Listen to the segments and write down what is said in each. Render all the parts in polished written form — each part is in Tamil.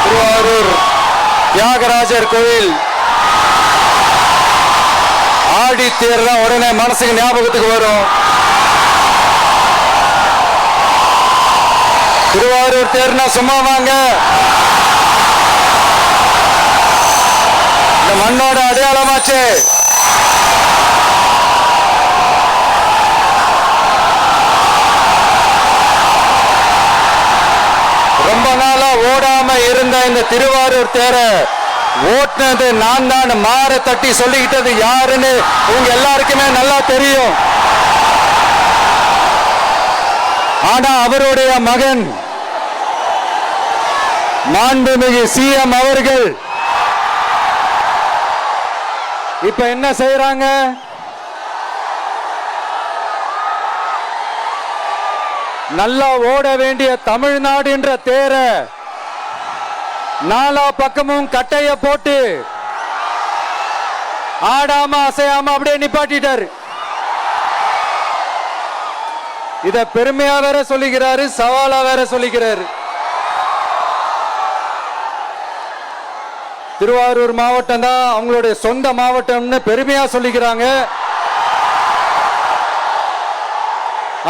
திருவாரூர் தியாகராஜர் கோயில் ஆடி தேர் தான் உடனே மனசுக்கு ஞாபகத்துக்கு வரும். திருவாரூர் தேர்னா சும்மா வாங்க, இந்த மண்ணோட அடையாளமாச்சு. ரொம்ப நாளா ஓடாம இருந்த இந்த திருவாரூர் தேர ஓட்டுனது நான் தான், மாற தட்டி சொல்லிக்கிட்டது யாருன்னு உங்க எல்லாருக்குமே நல்லா தெரியும். ஆனா அவருடைய மகன் மாண்புமிகு சிஎம் அவர்கள் இப்ப என்ன செய்யறாங்க? நல்லா ஓட வேண்டிய தமிழ்நாடு என்ற தேர நாலா பக்கமும் கட்டைய போட்டு ஆடாம அசையாம அப்படியே நிப்பாட்டிட்டாரு. இத பெருமையா வேற சொல்லிக்கிறாரு, சவாலா வேற சொல்லிக்கிறாரு. திருவாரூர் மாவட்டம் தான் அவங்களுடைய சொந்த மாவட்டம்னு பெருமையா சொல்லிக்கிறாங்க.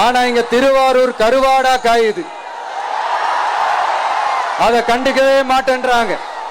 ஆனா இங்க திருவாரூர் கருவாடா காயுது, அதை கண்டுக்கவே மாட்டேன்றாங்க.